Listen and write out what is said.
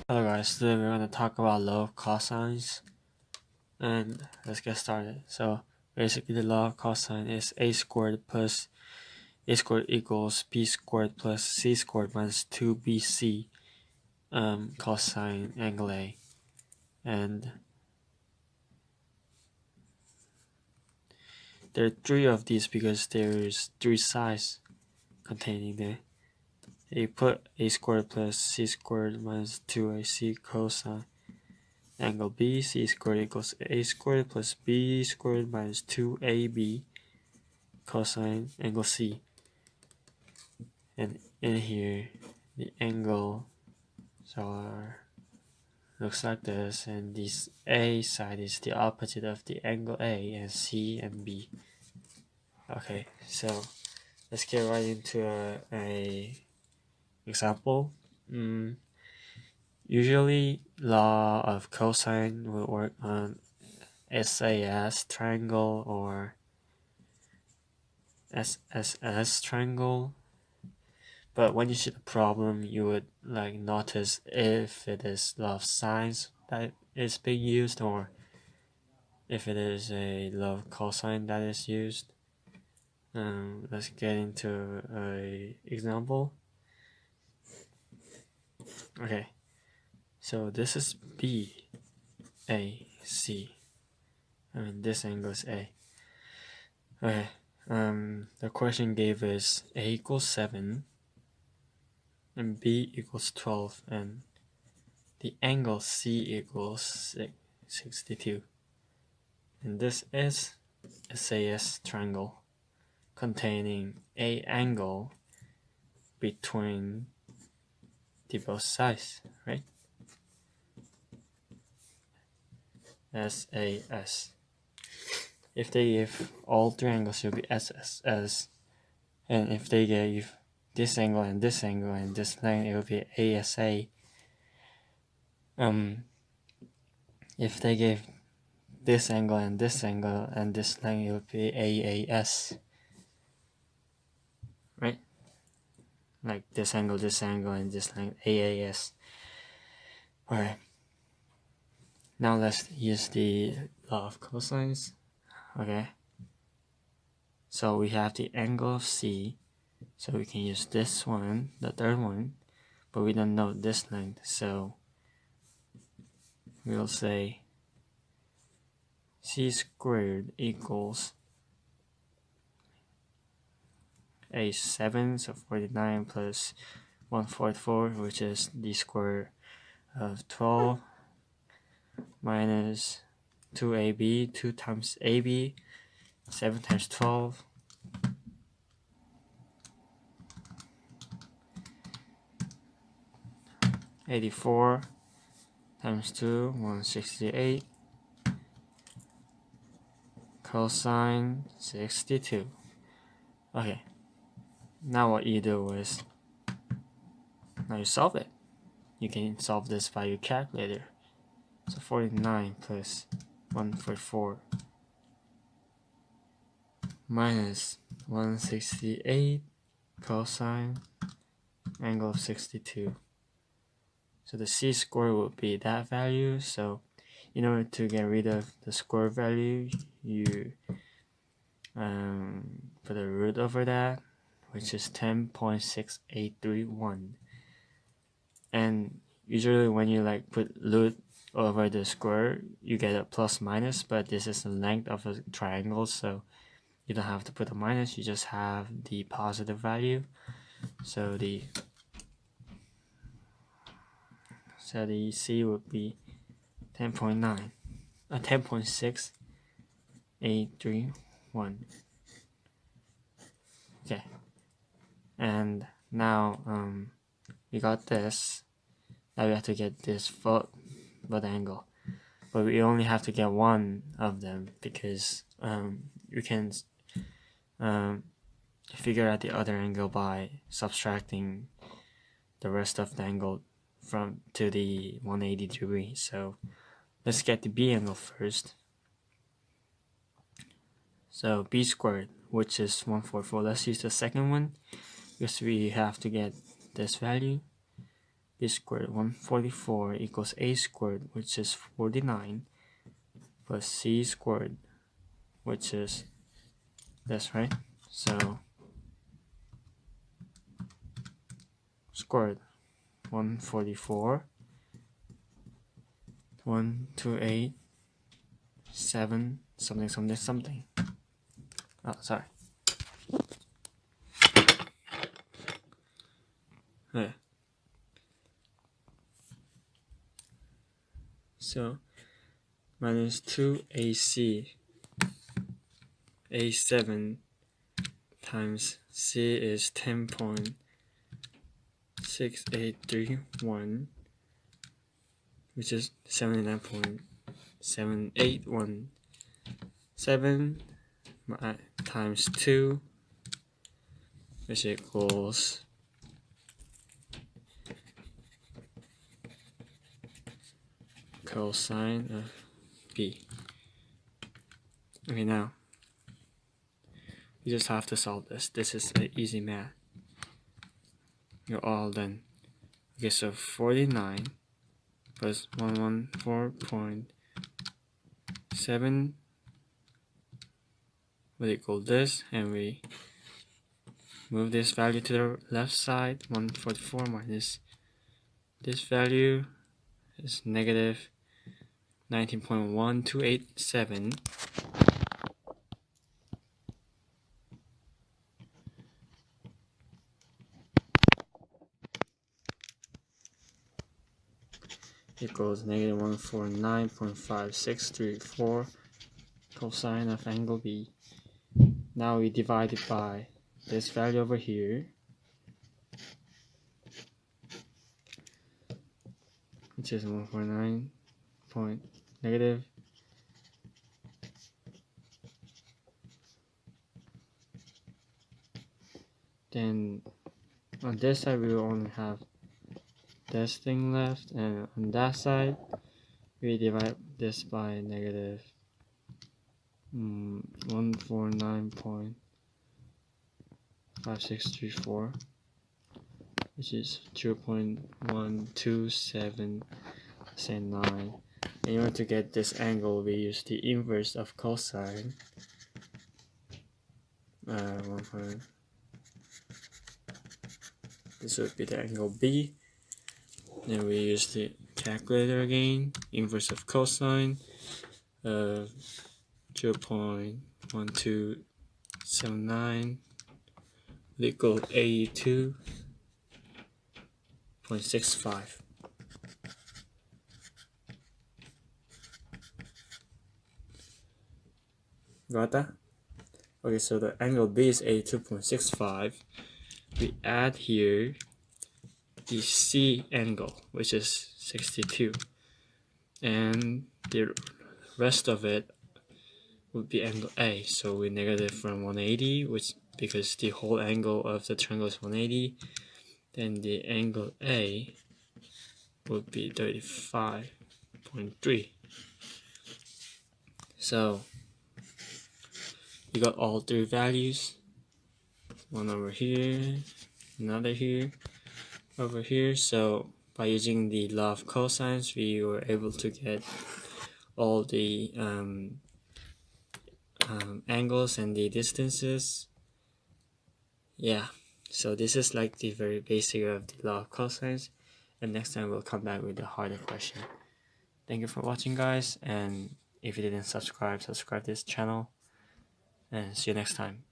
Hello guys, today we're going to talk about law of cosines, and let's get started. So basically the law of cosine is a squared plus a squared equals b squared plus c squared minus 2bc cosine angle A. And there are three of these because there's three sides containing there. You put a squared plus c squared minus 2ac cosine angle B, c squared equals a squared plus b squared minus 2ab cosine angle C. And in here, the angle looks like this, and this A side is the opposite of the angle A, and C and B. Okay, so let's get right into a example. Usually, law of cosine will work on SAS triangle or SSS triangle, but when you see the problem, you would like notice if it is law of sines that is being used or if it is a law of cosine that is used. Let's get into a example. Okay, so this is B, A, C, and this angle is A. Okay, the question gave us A equals 7 and B equals 12, and the angle C equals 62. And this is a SAS triangle containing a angle between the both sides, right? SAS. If they give all three angles, it will be SSS. And if they gave this angle and this angle and this line, it will be ASA. If they gave this angle and this angle and this line, it will be AAS. Right? Like this angle, and this line, AAS. Alright. Now let's use the law of cosines. Okay. So we have the angle of C. So we can use this one, the third one, but we don't know this length. So we'll say C squared equals a 7, so 49 plus 144, which is the square of 12 minus 2ab, 2 times ab, 7 times 12, $84 times 2, 168, cosine 62. Okay, now what you do is, now you solve it. You can solve this by your calculator. So 49 plus 144 minus 168 cosine angle of 62. So the c squared would be that value. So in order to get rid of the square value, you put a root over that, which is 10.6831. And usually when you like put root over the square, you get a plus minus, but this is the length of a triangle, so you don't have to put a minus, you just have the positive value. So the C would be 10.9, 10.6831. Okay, and now we got this. Now we have to get this foot angle, but we only have to get one of them because you can figure out the other angle by subtracting the rest of the angle from to the 180 degree. So let's get the B angle first. So B squared, which is 144. Let's use the second one because we have to get this value. b squared 144 equals a squared, which is 49, plus c squared, which is this, right? So squared 144, 128, 7, something, something, something. Oh, sorry. Yeah. So minus 2ac, a7 times c is 10.6831, which is 79.7817 times 2, which equals cosine of b. Okay, now you just have to solve this. This is easy math. You're all done. Okay, so 49 plus 114.7 will equal this, and we move this value to the left side. 144 minus this value is negative 19.1287. Equals negative 149.5634 cosine of angle B. Now we divide it by this value over here, which is 149 point negative. Then on this side we will only have this thing left, and on that side we divide this by negative 149.5634, which is 0.12779. In order to get this angle, we use the inverse of cosine. This would be the angle B. Then we use the calculator again. Inverse of cosine of 0.1279 equal 82.65. Got that? Okay, so the angle B is 82.65. We add here the C angle, which is 62, and the rest of it would be angle A. So we negative from 180, which because the whole angle of the triangle is 180, then the angle A would be 35.3. So you got all three values, one over here, another here, over here. So by using the law of cosines, we were able to get all the angles and the distances. Yeah, so this is like the very basic of the law of cosines, and next time we'll come back with a harder question. Thank you for watching, guys, and if you didn't subscribe this channel, and see you next time.